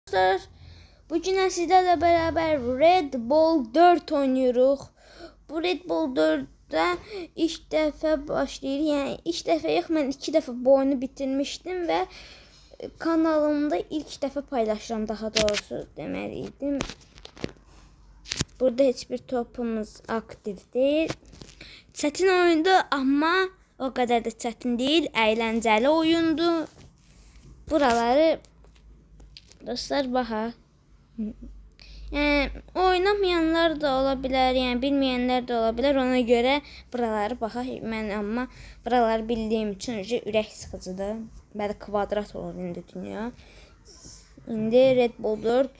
Arkadaşlar, bugün sizlerle beraber Red Bull 4 oynuyoruz. Bu Red Bull 4'te ilk defa başlayır. Yani ilk defa yok, ben 2 defa bu oyunu bitirmiştim ve kanalımda ilk defa paylaşıram, daha doğrusu demeliydim. Burada hiçbir topumuz aktif değil. Çetin oyundu ama o kadar da çetin değil. Eğlenceli oyundu. Buraları dostlar baha. Oynamayanlar da olabilir, yani bilmeyenler de olabilir. Ona göre buraları baxa. Mən amma buraları bildiyim için ürək sıxıcıdır. Bəli, kvadrat olur indi dünya. İndi Red Bull 4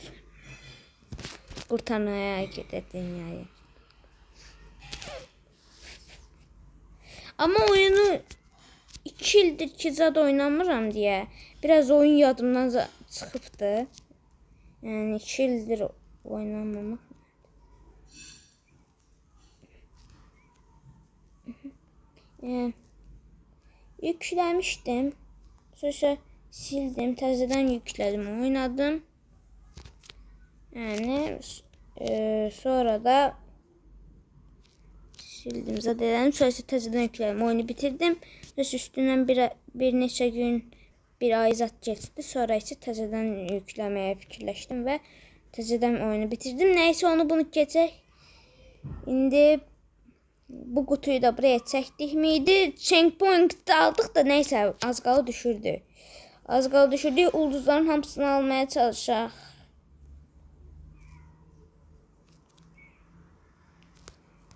kurtarmaya gelir dünyayı. Ama oyunu 2 ildir ki zad oynamıram diye biraz oyun yadımdan çıxıbdı. Yani 2 ildir oynamamak. Yüklemiştim. Sonra sildim. Təzədən yükledim. Oynadım. Yani sonra da sildim. Zaten sonra təzədən yükledim. Oyunu bitirdim. Sonra üstündən bir neçə gün, bir ay zat geçti. Sonra isə təzədən yüklemeye fikirləşdim ve təzədən oyunu bitirdim. Neyse, onu bunu geçək. İndi bu kutuyu da buraya çektik miydi? Checkpoint aldık da neyse, az qalı düşürdü. Az qalı düşürdü. Ulduzların hamısını almaya çalışaq.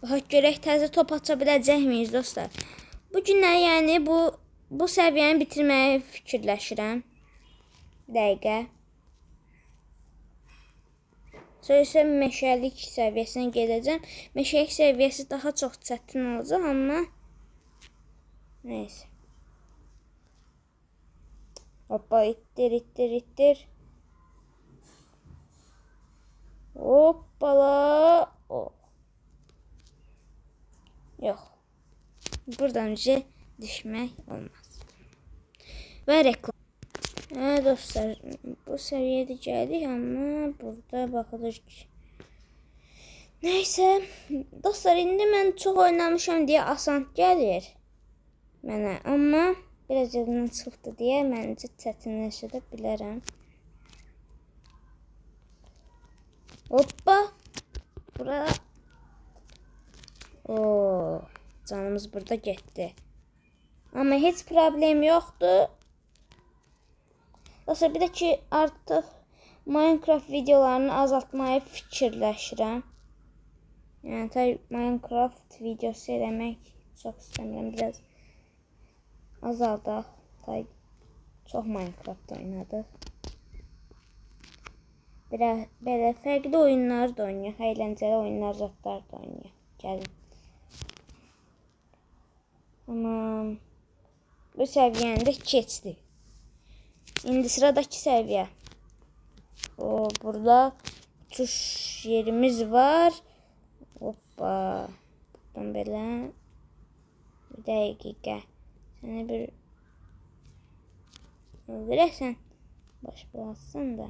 Bax görək təzə top aça biləcək miyiz dostlar? Bu günlər yəni bu səviyyəni bitirməyə fikirləşirəm. Bir dəqiqə. Sonra isə meşəlik səviyyəsinə gedəcəm. Meşəlik səviyyəsi daha çox çətin olacaq, amma neyse. Hoppa, ittir. Hoppala. Oh. Yox. Buradan önce düşmək olmaz. Və reklam. Dostlar, bu seviyede geldik ama burada bakılır ki. Neyse dostlar, indi mən çox oynamışam diye asan gəlir mənə, amma biraz yadımdan çıxdı diye məncə çətinləşə də bilərəm. Hoppa. Bura. Oo, canımız burada getdi. Amma heç problem yoxdur. Dostlar, bir de ki artık Minecraft videolarını azaltmayı fikirləşirəm. Yani tabii Minecraft videosu eləmək çox istəmirəm. Biraz azaldaq. Tabii çox Minecraft oynadık. Biraz belə fərqli oyunlar da oynayaq. Əyləncəli oyunlar, zatlar da oynayaq. Gəlin. Tamam. Bu səviyyəni də keçdik. İndi sıradaki seviye. Burada tuş yerimiz var. Hoppa. Buradan böyle. Bir dakika. Sana bir öldürürsen baş bulasın da.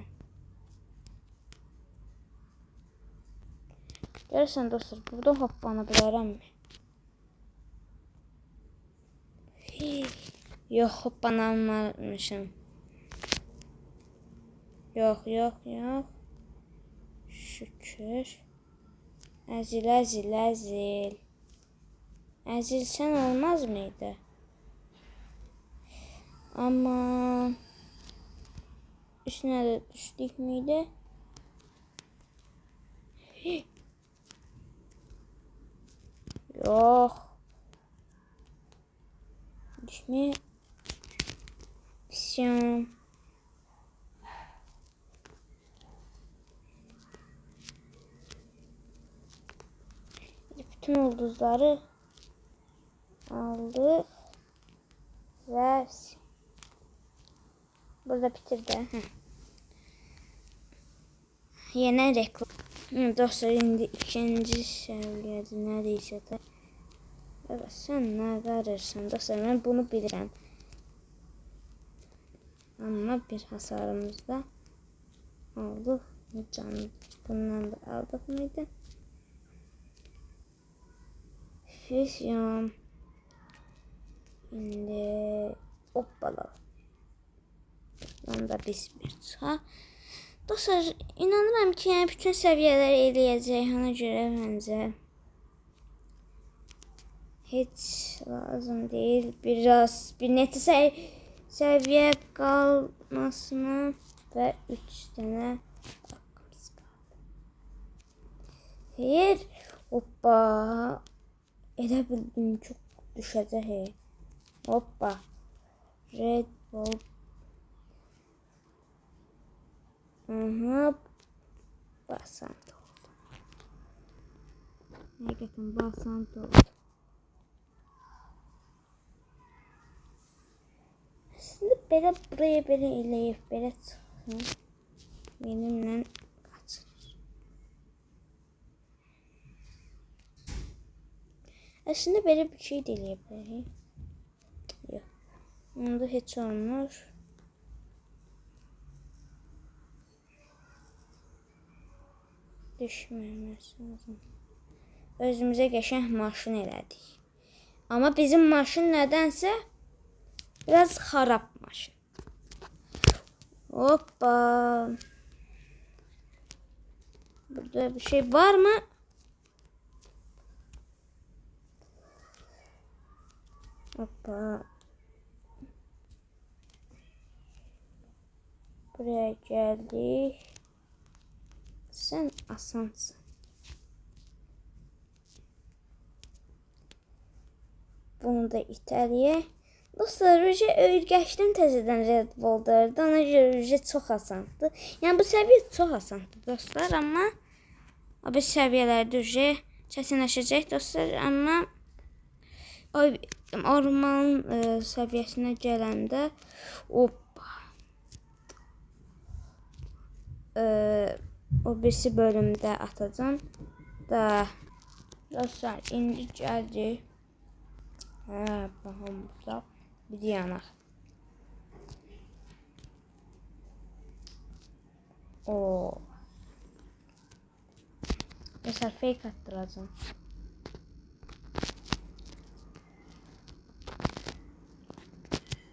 Görürsen dostlar, burada hoplanabilirim mi? Yok, hoplanamamışım. Yok. Şükür. Əzil. Əzilsən olmaz mıydı? Ama üstüne de düştük müydü? Yok. Düşme. Pisyon. Bütün ulduzları aldık ve burada bitirdi. Yeni reklam. Dostlar, indi ikinci seviyede neredeyse de. Evet, sen ne qarırsan dostlar, ben bunu bilirəm. Ama bir hasarımız da aldıq. Canı bundan da aldıq mıydı? Füzyon. İndi hoppala. Bundan da biz bir çıxa. Dostlar, inanıram ki, yəni bütün səviyyələri eləyəcək. Ona görə məncə heç lazım deyil. Bir neçə səviyyə qalmasına və 3 dənə haqqımız qaldı. Hayır. Hoppa. Elə bildim çox düşəcək. Hoppa. Red Bull. Basant oldu. Həqiqətən basant oldu. Aslında belə buraya belə eləyib, belə çıxsın. Benimlə qaçır. Aslında belə bir şey də eləyə bilərik. Yox. Onda heç olmur. Düşməməsi lazım. Özümüzə qəşəng maşın elədik. Amma bizim maşın nədənsə biraz xarab maşın. Hoppa. Burada bir şey var mı? Hoppa. Buraya geldik. Sen asansın. Bunu da itəliyək. Dostlar, Rüce öyrəşdim təzədən Red Bull 4'də. Ona görə Rüce çox asandır. Yəni bu səviyyə çox asandır dostlar, amma o bir səviyyələrdə Rüce çətinləşəcək dostlar, amma o ormanın səviyyəsinə gələndə o birisi bölümdə atacağım da dostlar, indi gəldik. Baxın burada bir yanaq. Dostlar, fake attıracağım.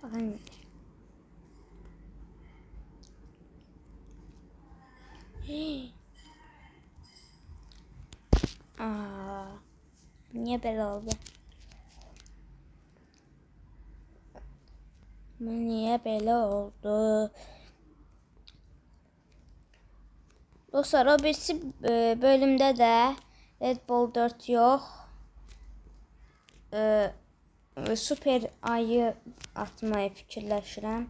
Bakın. Niye böyle oldu? Niye böyle oldu? Dostlar, o birisi bölümdə də Red Bull 4 yox. Super ayı atmayı fikirləşirəm.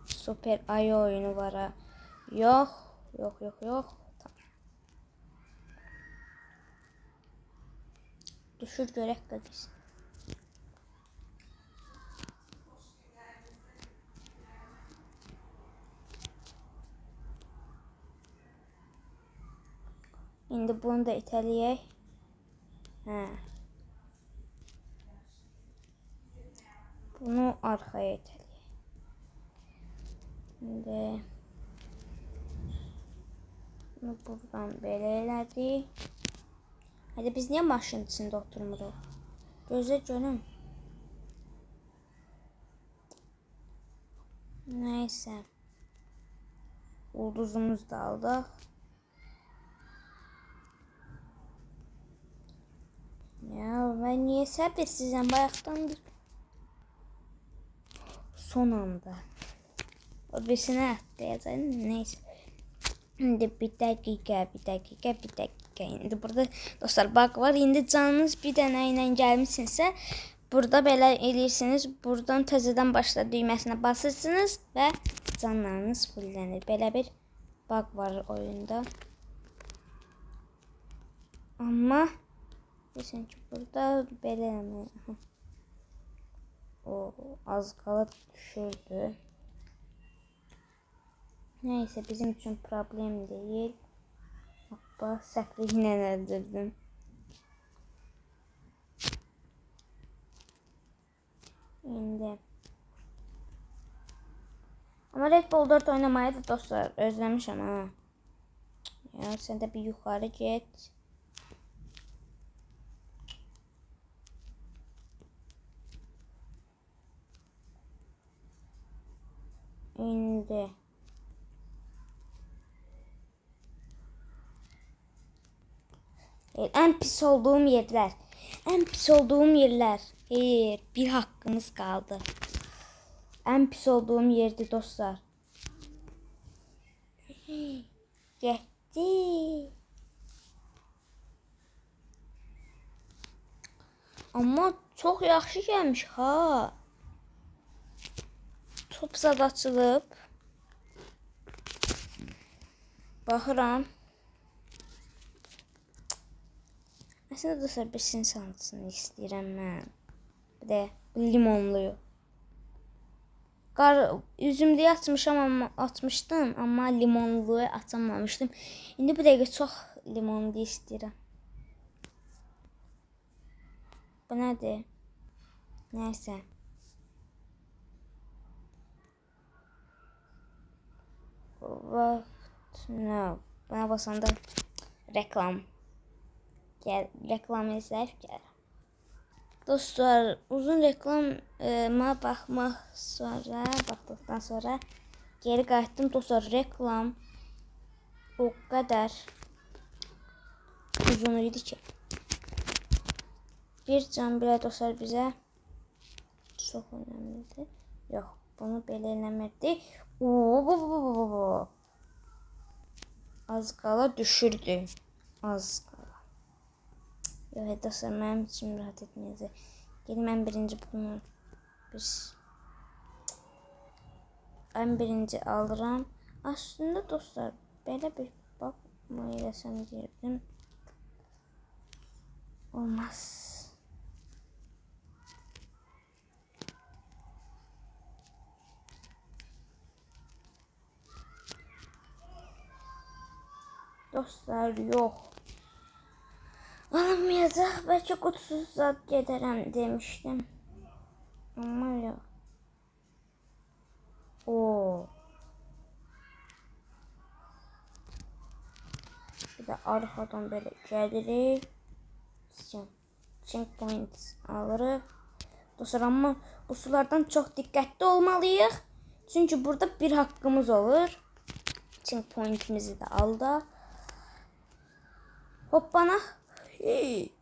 Super ayı oyunu var ha. Yox. Tamam. Düşür görək qadis. İndi bunu da itələyək. Bunu arxaya itələyək. İndi bunu buradan belə elədik. Hadi biz niyə maşının içində oturmuruq? Gözlə görüm. Neyse. Ulduzumuzu da aldıq. Ya ben niye səbirsizəm bayaqdandır. Son anda. O birisine atlayacağım. Neyse. İndi bir dəqiqə. İndi burada dostlar bak var. İndi canınız bir dənə ilə gəlmişsinizsə, burada belə eləyirsiniz. Buradan təzədən başla düyməsinə basırsınız və canlarınız fullənir. Belə bir bug var oyunda. Amma desən ki burada belə az qala düşürdü. Neyse bizim için problem değil. Hoppa, səhvlə öldürdüm. İndi. Ama Red Bull 4 oynamayı da dostlar özlemişim ha. Ya sen de bir yukarı git. İndi. En pis olduğum yerler. En pis olduğum yerler. Hayır, bir hakkımız kaldı. En pis olduğum yerde dostlar. Gitti. Ama çok yaxşı gelmiş ha. Top zad açılıb. Baxıram. Aslında dostlar besin sanatını istəyirəm mən. Bir de limonluyu. Üzümlüyü açmışdım ama limonluyu açamamışdım. İndi bu dəqiqə çox limonlu istəyirəm. Bu nədir? Neyse. Vaxt no. Bana basanda reklam. Gel reklam izleyip gel. Dostlar uzun reklama baktıktan sonra geri qayıtdım. Dostlar reklam o kadar uzun idi ki. Bir can bile dostlar bize çok önemlidir. Yok bunu belə eləmirdi. Az qala düşürdü. Az qala. Evet dostlar mənim için rahat etmeyəcək. Gelin mən birinci bunu birinci alıram. Aslında dostlar belə bir bakma eləsəm deyirdim. Olmaz. Dostlar yok. Alınmayacaq. Belki kutusuz zat gedərəm demiştim. Ama yok. Oo. Bir de arkadan böyle gelirik. Checkpoint alırıq. Dostlar ama bu sulardan çok dikkatli olmalıyıq. Çünkü burada bir hakkımız olur. Checkpointimizi de aldı. Hoppana. Hey.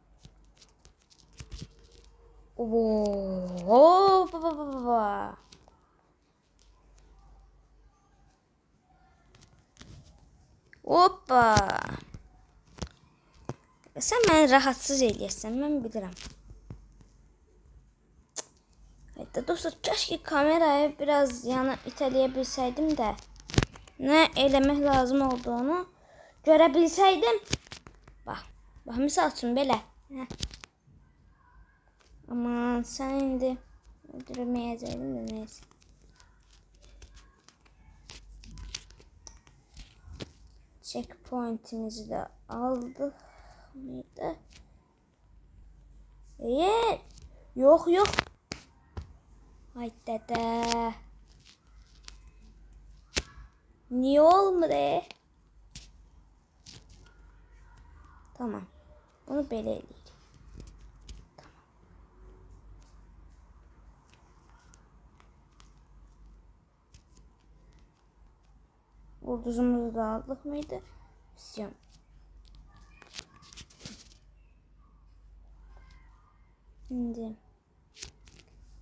Hoppa. Hoppa. Sen beni rahatsız eləyəsən, mən bilirəm. Hatta dostlar keşke kamerayı biraz yana itələyə de ne eləmək lazım olduğunu görebilseydim. Bak misal üçün belə. Aman sen indi öldürməyəcəkdim de neyse. Checkpointimizi de aldık mıydı? Yok. Ay dede. Niye olmadı? Tamam. Bunu belə eləyir. Tamam. Ulduzumuzu da aldık mıydı? Misyon. Şimdi.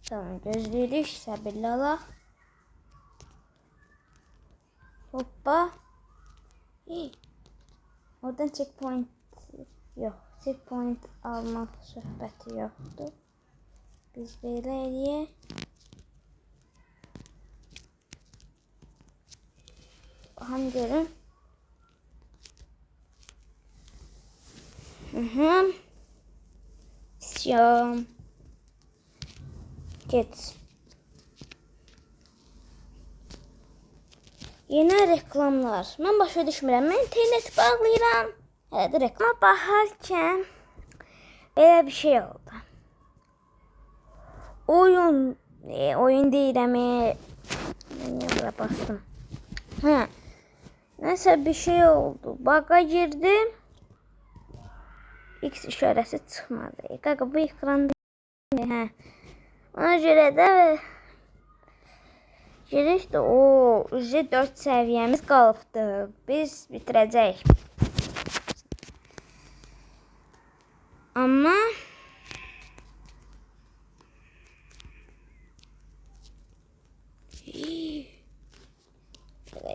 Tamam gözlüydük. Səbirli alaq. Hoppa. Oradan checkpoint yok. Checkpoint almak söhbəti yoxdur. Biz belə eləyək. Baxam görün. Misyon. Get. Yeni reklamlar. Mən başa düşmürəm. Mən internet bağlayıram. Hələ də reklama baxarkən belə bir şey oldu. Oyun deyirəm. Mən niyə bura bastım? Neyse bir şey oldu. Baga girdim. X işarəsi çıxmadı. Qaqa bu ekranda hə. Ona görə də girişdə o üzə 4 səviyyəmiz qalıbdı. Biz bitirəcəyik. Amma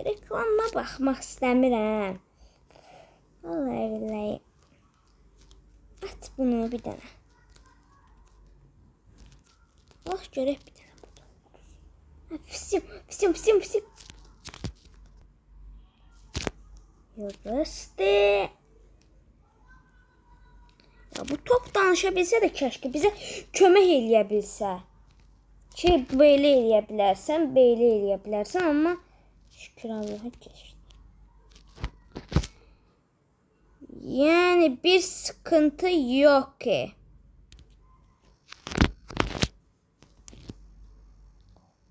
reklama baxmaq istəmirəm. Vallahi billahi. At bunu bir dənə. Bax görək bir dənə. Всем. Yürüstü. Ya bu top danışa bilsə də kəşke bizə kömək eləyə bilsə. Ki belə eləyə bilərsən, belə eləyə bilərsən, amma şükür Allaha keçdi. Yəni bir sıkıntı yok ki.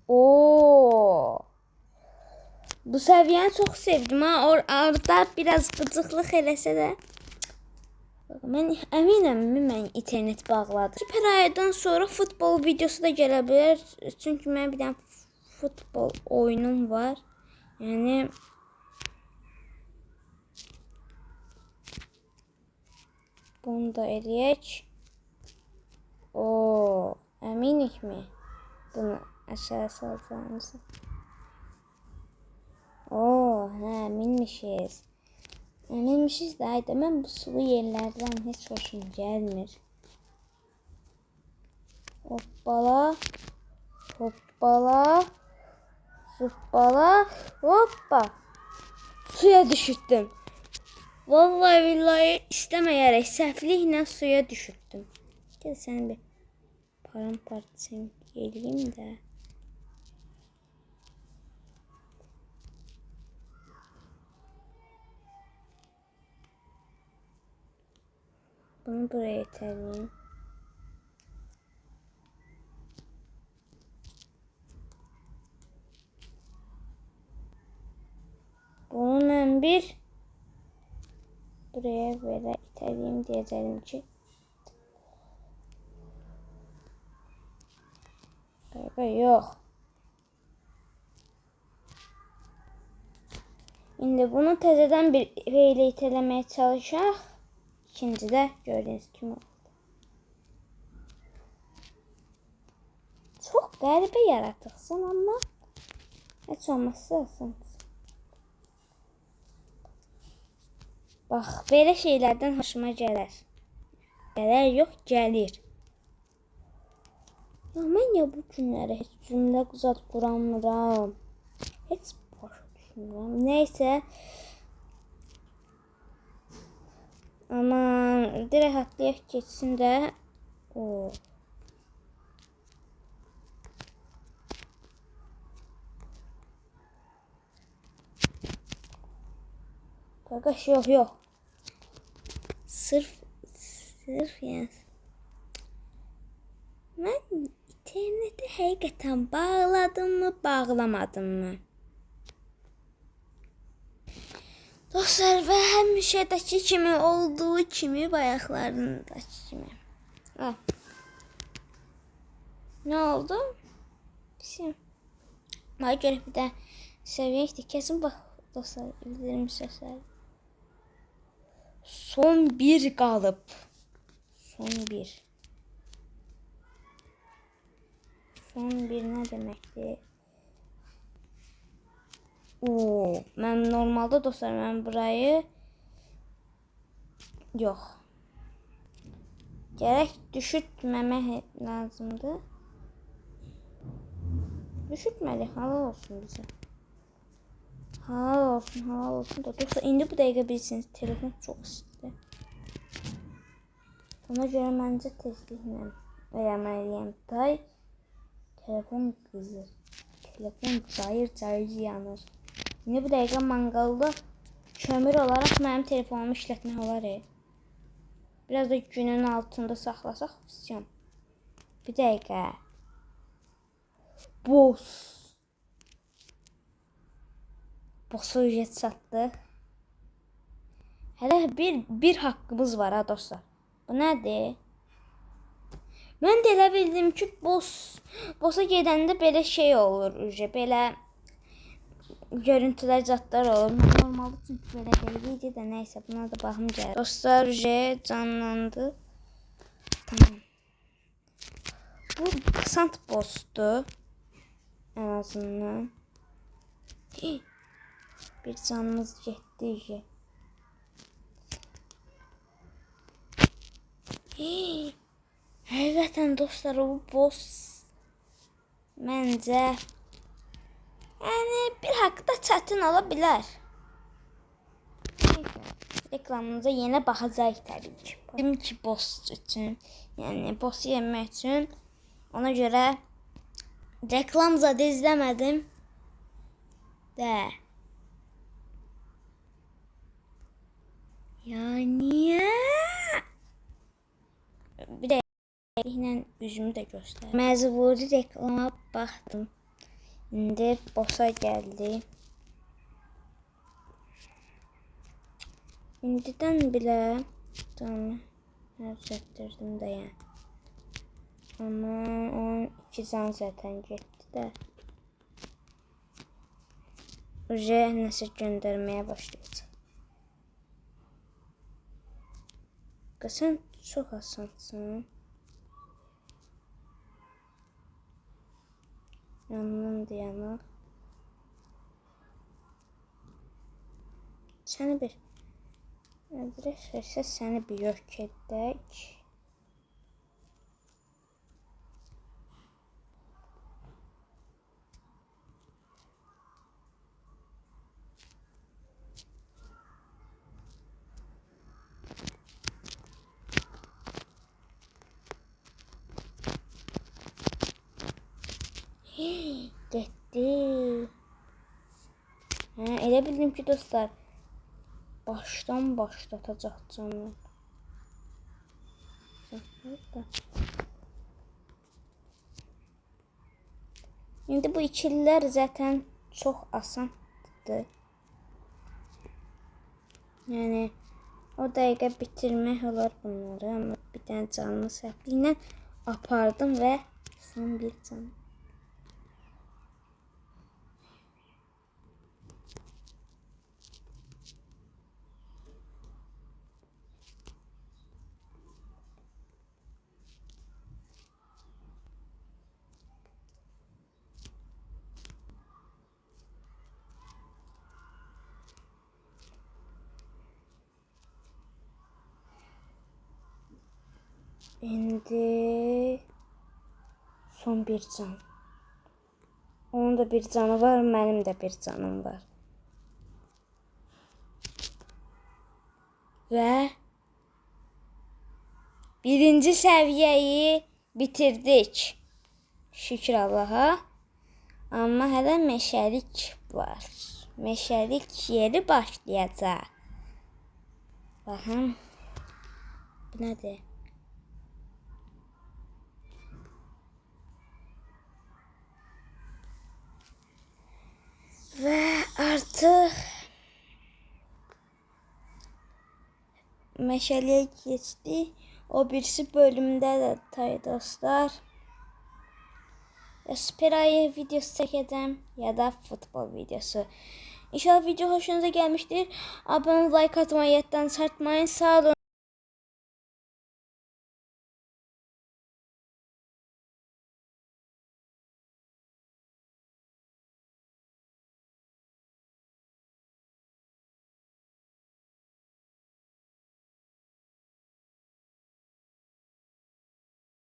Oo. Bu səviyyəni çox sevdim ha. Orada biraz gıcıqlıq eləsə də. Mən əminəm mən internet bağladım. Süper aydan sonra futbol videosu da gələ bilər. Çünki mən bir dənə futbol oyunum var. Yəni bunu da eləyək. Oo, əminik mi? Bunu aşağı salacağımızı. Oo, hə, əminmişiz. Əminmişiz də, ayda mən bu sulu yerlərdən heç hoşum gəlmir. Hoppala. Hoppala. Hoppala. Hoppa. Suya düşürdüm. Vallahi billahi istemeyerek səhvliklə suya düşürdüm. Gel sen bir paramparçam geleyim de. Bunu buraya itelim. Bunu ben bir buraya böyle itelim diyeceğim ki. Yok. Şimdi bunu tezeden bir böyle itelemeye çalışaq. İkinci de gördüğünüz kimi oldu. Çok qəribə yaratıqsın amma heç olmazsa olsun. Bax, belə şeylərdən hoşuma gələr. Gələr yox, gəlir. Ya mən ya bu günləri heç cümlə qızat quramıram. Heç başa düşmürəm. Neysə. Aman, direkt atlayaq geçsin də. Oo. Qardaş yok. Sırf yani. Mən interneti həqiqətən bağladım mı, bağlamadım mı? Dostlar ve həmişədəki kimi olduğu kimi bayaqlarındakı kimi. Ha. Ne oldu? Bizim. Bana göre bir de seviye işte kesin bak dostlar bildirim sesler. Son bir qalıb. Son bir. Son bir ne demekti? Oo, mən normalda dostlar mən burayı yox. Gərək düşürtməmək lazımdır. Düşürtməli, halal olsun bizə. Halal olsun da dostlar indi bu dəqiqə bilirsiniz telefon çox istidir. Ona görə məncə tezliklə eləməliyəm. Day telefon qızır. Telefon cayır yanır. İndi bu dəqiqə manqalda kömür olaraq mənim telefonumu işlətmək olar. Biraz da günün altında saxlasaq fisyon. Bir dəqiqə. Boss. bossa ücret satdıq. Hələ bir haqqımız var ha dostlar. Bu nədir? Mən də elə bildim ki, bossa gedəndə belə şey olur, belə görüntülər zətlər olur. Normalde çünki belə deyildi də, nəysə buna da baxım gəlir. Dostlar, canlandı. Tamam. Bu sant boss'tu. En azından. Bir canımız getdi. Həqiqətən dostlar, o boss məncə yəni bir haqqda çətin ola bilər. Reklamımıza yenə baxacağıq təbii ki. Dedim ki, boss üçün, yəni boss yemək üçün. Ona görə reklam zaten izləmədim. De. Ya niyə? Bir də ilə üzümü də göstər. Məcburi reklama baxdım. İndi bossa gəldi. İndidən bilə canı hərcətdirdim də yəni. Amma 12 can zaten getdi də. Nəsə göndərməyə başlayacaq. Sən çox asansın. Yandan dayanaq. Səni bir adres versə, səni bir yok edək. Getdi. Elə bildim ki dostlar, başdan başlatacaq canım. İndi bu ikililər zaten çox asandır. Yəni o dəqiqə bitirmək olar bunları, amma bir dənə canlı səhvliklə apardım və son bir can. İndi son bir can. Onun da bir canı var, mənim də bir canım var. Və birinci səviyyəyi bitirdik. Şükür Allaha. Amma hələ meşəlik var. Meşəlik yeri başlayacaq. Baxın. Bu nədir? Və artıq meşəliyə keçdik. O birisi bölümdə də tay dostlar. Super Ayı videosu çəkəcəm ya da futbol videosu. İnşallah video hoşunuza gəlmişdir. Abone, like atmayı yaddan çıxartmayın. Sağ olun.